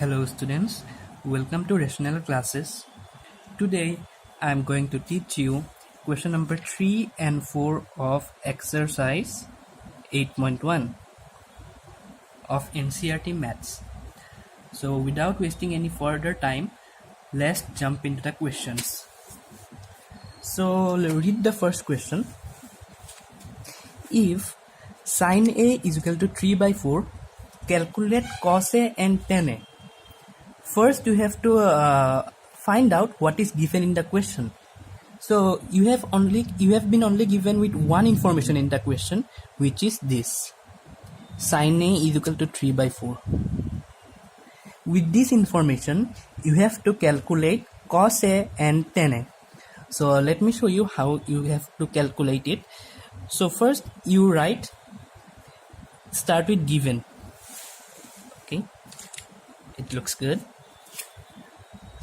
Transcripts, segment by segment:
Hello students, welcome to Rational Classes. Today I am going to teach you question number 3 and 4 of exercise 8.1 of NCERT Maths. So without wasting any further time, let's jump into the questions. So read the first question. If sin A is equal to 3 by 4, calculate cos A and tan A. First, you have to find out what is given in the question. So you have been only given with one information in the question, which is this: sin A is equal to 3 by 4. With this information, you have to calculate cos A and tan A. So let me show you how you have to calculate it. So first you start with given. Okay, it looks good.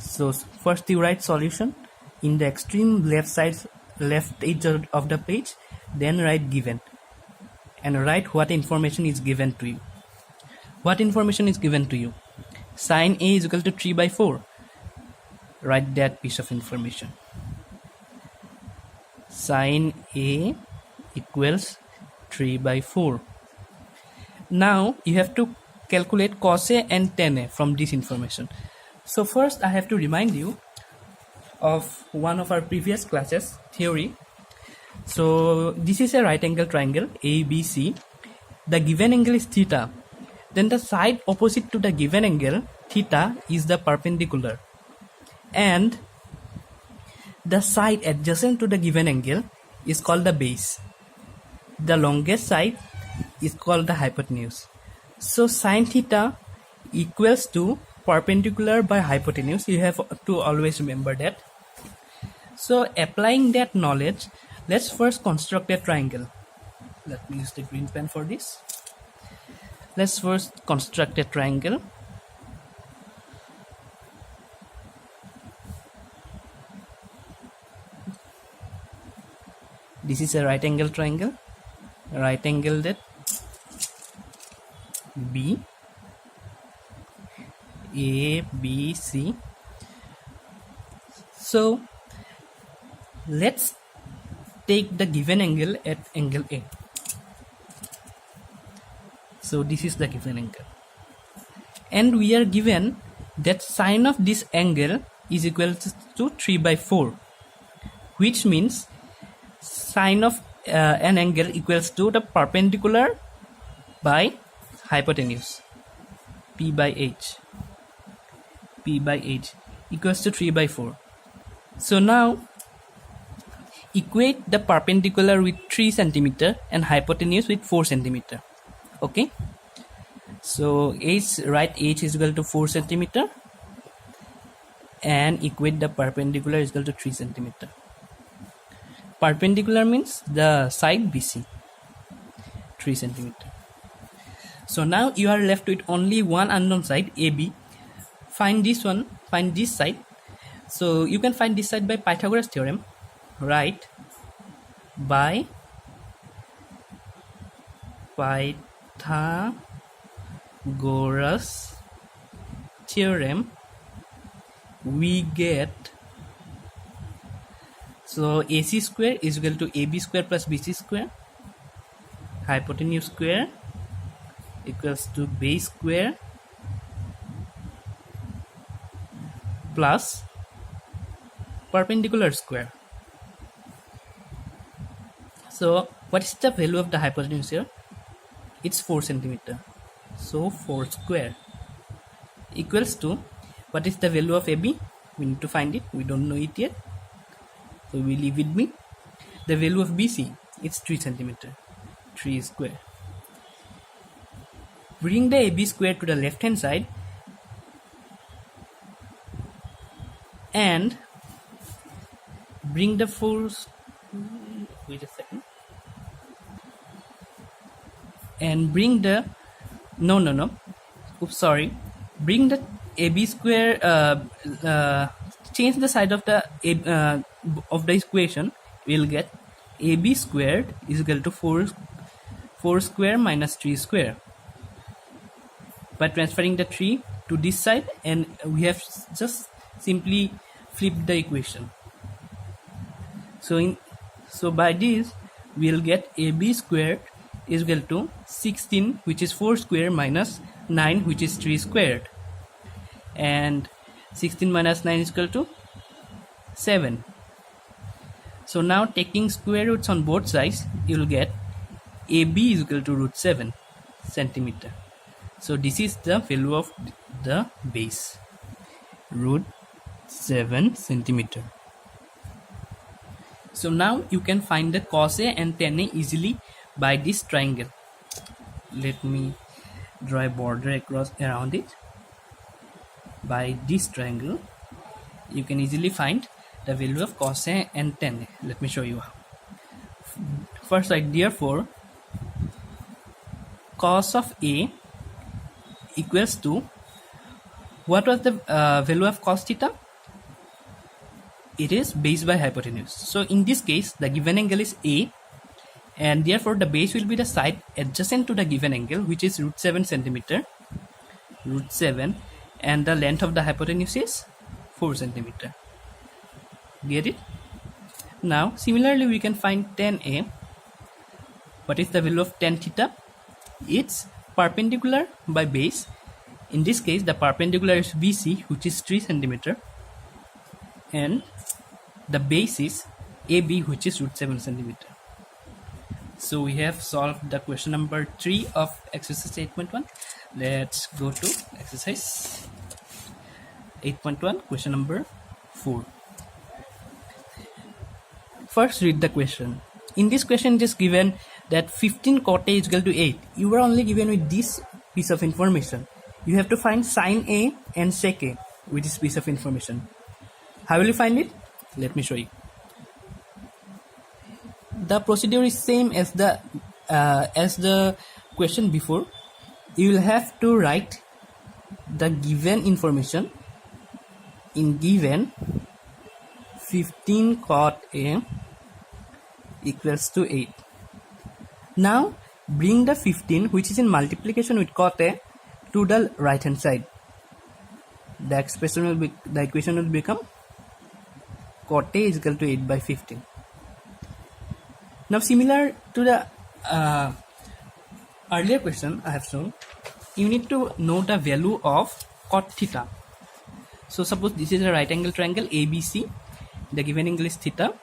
So first you write solution in the extreme left edge of the page, then write given and write what information is given to you. What information is given to you? Sin A is equal to 3 by 4. Write that piece of information. Sin A equals 3 by 4. Now you have to calculate cos A and tan A from this information. So first I have to remind you of one of our previous classes, theory. So this is a right angle triangle ABC. The given angle is theta. Then the side opposite to the given angle, theta, is the perpendicular. And the side adjacent to the given angle is called the base. The longest side is called the hypotenuse. So sin theta equals to perpendicular by hypotenuse. You have to always remember that. So applying that knowledge, let's first construct a triangle. Let me use the green pen for this. Let's first construct a triangle. This is a right angle triangle. Right angle that B, A, B, C. So let's take the given angle at angle A. So this is the given angle. And we are given that sine of this angle is equal to 3 by 4. Which means sine of an angle equals to the perpendicular by hypotenuse. P by H. P by H equals to 3 by 4. So now equate the perpendicular with 3 cm and hypotenuse with 4 cm. Okay. So write H is equal to 4 cm and equate the perpendicular is equal to 3 cm. Perpendicular means the side BC, 3 cm. So now you are left with only one unknown side, AB. Find this one, find this side. So you can find this side by Pythagoras theorem. Right, by Pythagoras theorem we get, so AC square is equal to AB square plus BC square, hypotenuse square equals to base square plus perpendicular square. So what is the value of the hypotenuse here? It's 4 cm. So 4 square equals to, what is the value of AB? We need to find it. We don't know it yet. So we leave with me. The value of BC, it's 3 cm. 3 square. Bring the AB square to the left hand side and bring the 4, wait a second, and bring the, bring the AB square, change the side of the equation. We'll get AB squared is equal to 4 square minus 3 square. by transferring the 3 to this side, and we have just simply flipped the equation. So by this we'll get AB squared is equal to 16, which is 4 square, minus 9, which is 3 squared, and 16 minus 9 is equal to 7. So now taking square roots on both sides, you will get AB is equal to root 7 centimeter. So this is the value of the base, root 7 centimeter. So now you can find the cos A and tan A easily by this triangle. Let me draw a border across around it. By this triangle you can easily find the value of cos A and tan A. Let me show you how. First, therefore cos of A equals to, what was the value of cos theta? It is base by hypotenuse. So in this case the given angle is A, and therefore the base will be the side adjacent to the given angle, which is root 7 centimeter, root 7, and the length of the hypotenuse is 4 centimeter. Get it? Now similarly we can find tan A. What is the value of tan theta? It's perpendicular by base. In this case the perpendicular is BC, which is 3 centimeter, and the base is AB, which is root 7 centimeter. So we have solved the question number 3 of exercise 8.1. Let's go to exercise 8.1, question number 4. First, read the question. In this question it is given that 15 cot A is equal to 8. You are only given with this piece of information. You have to find sin A and sec A with this piece of information. How will you find it? Let me show you. The procedure is same as the question before. You will have to write the given information in given 15 cot A equals to 8. Now bring the 15, which is in multiplication with cot A, to the right hand side. The equation will become cot A is equal to 8 by 15. Now similar to the earlier question I have shown, you need to know the value of cot theta. So suppose this is a right angle triangle ABC. The given angle is theta.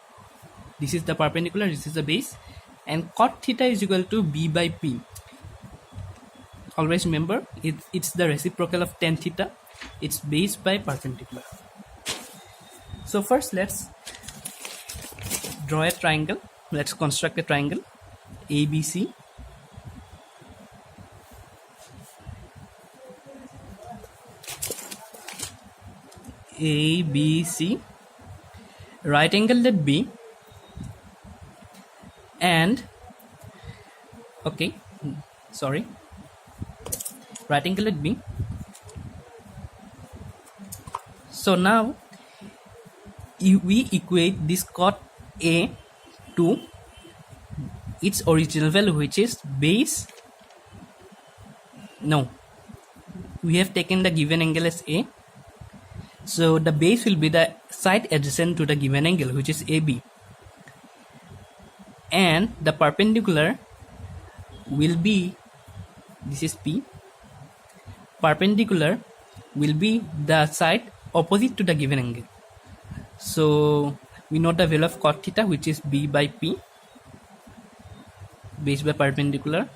This is the perpendicular, this is the base, and cot theta is equal to B by P. Always remember, it's the reciprocal of tan theta. It's base by perpendicular. So first let's draw a triangle. Let's construct a triangle ABC. ABC, right angle at B, and right angle at B. So now we equate this cot A to its original value, which is base. No, we have taken the given angle as A, so the base will be the side adjacent to the given angle, which is AB, and the perpendicular will be, this is P, perpendicular will be the side opposite to the given angle. So we know the value of cot theta, which is B by P, base by perpendicular.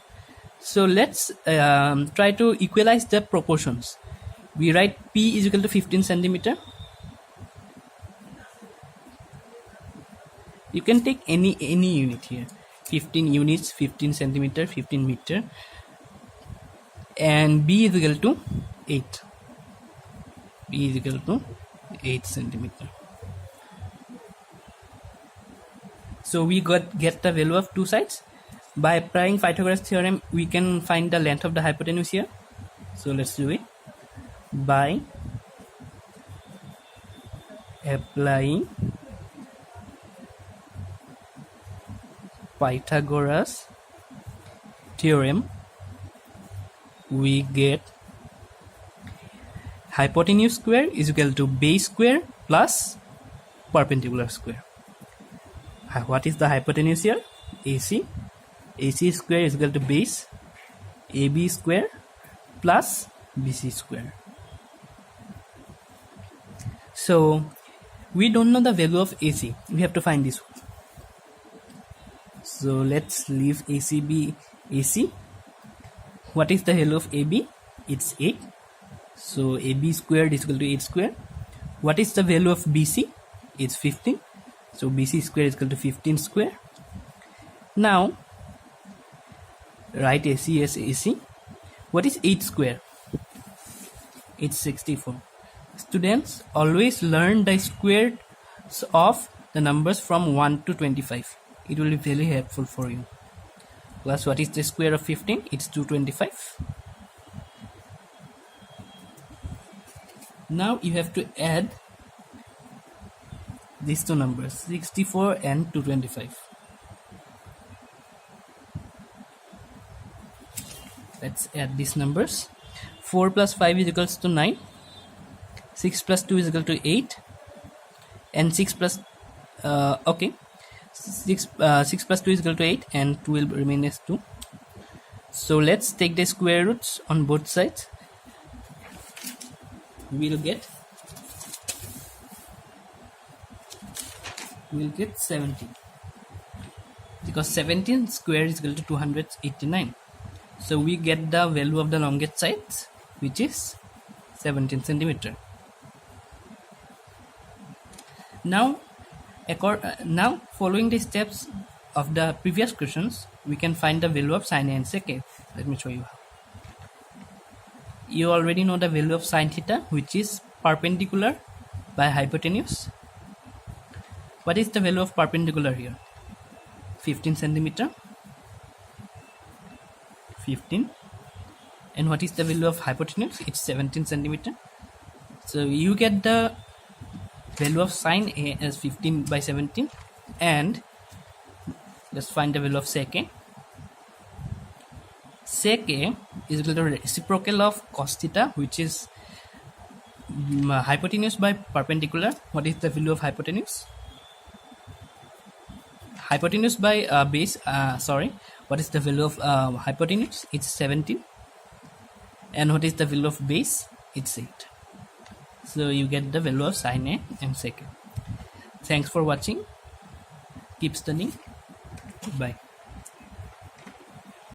So let's try to equalize the proportions. We write P is equal to 15 centimeter. You can take any unit here, 15 units, 15 centimeter, 15 meter, and B is equal to 8. B is equal to 8 centimeter. So we get the value of two sides. By applying Pythagoras theorem, we can find the length of the hypotenuse here. So let's do it by applying Pythagoras theorem. We get hypotenuse square is equal to base square plus perpendicular square. What is the hypotenuse here? AC. AC square is equal to base AB square plus BC square. So we don't know the value of AC. We have to find this one. So let's leave AC be AC. What is the value of AB? It's 8. So AB squared is equal to 8 square. What is the value of BC? It's 15. So BC square is equal to 15 square. Now write AC as AC. What is 8 square? It's 64. Students, always learn the squares of the numbers from 1 to 25. It will be very helpful for you. Plus, what is the square of 15? It's 225. Now you have to add these two numbers, 64 and 225. Let's add these numbers. 4 plus 5 is equals to 9. 6 plus 2 is equal to 8. And 6 plus 6 plus 2 is equal to 8, and 2 will remain as 2. So let's take the square roots on both sides. We'll get 17, because 17 square is equal to 289. So we get the value of the longest sides, which is 17 centimeter. Now following the steps of the previous questions, we can find the value of sin A and sec A. Let me show you how. You already know the value of sin theta, which is perpendicular by hypotenuse. What is the value of perpendicular here? 15 centimeter. 15. And what is the value of hypotenuse? It's 17 centimeter. So you get the value of sin A as 15 by 17, and let's find the value of sec A. Sec A is equal to reciprocal of cos theta, which is hypotenuse by perpendicular. What is the value of hypotenuse? Hypotenuse by base, what is the value of hypotenuse? It's 17. And what is the value of base? It's 8. So you get the value of sin A and sec A. Thanks for watching. Keep studying. Bye.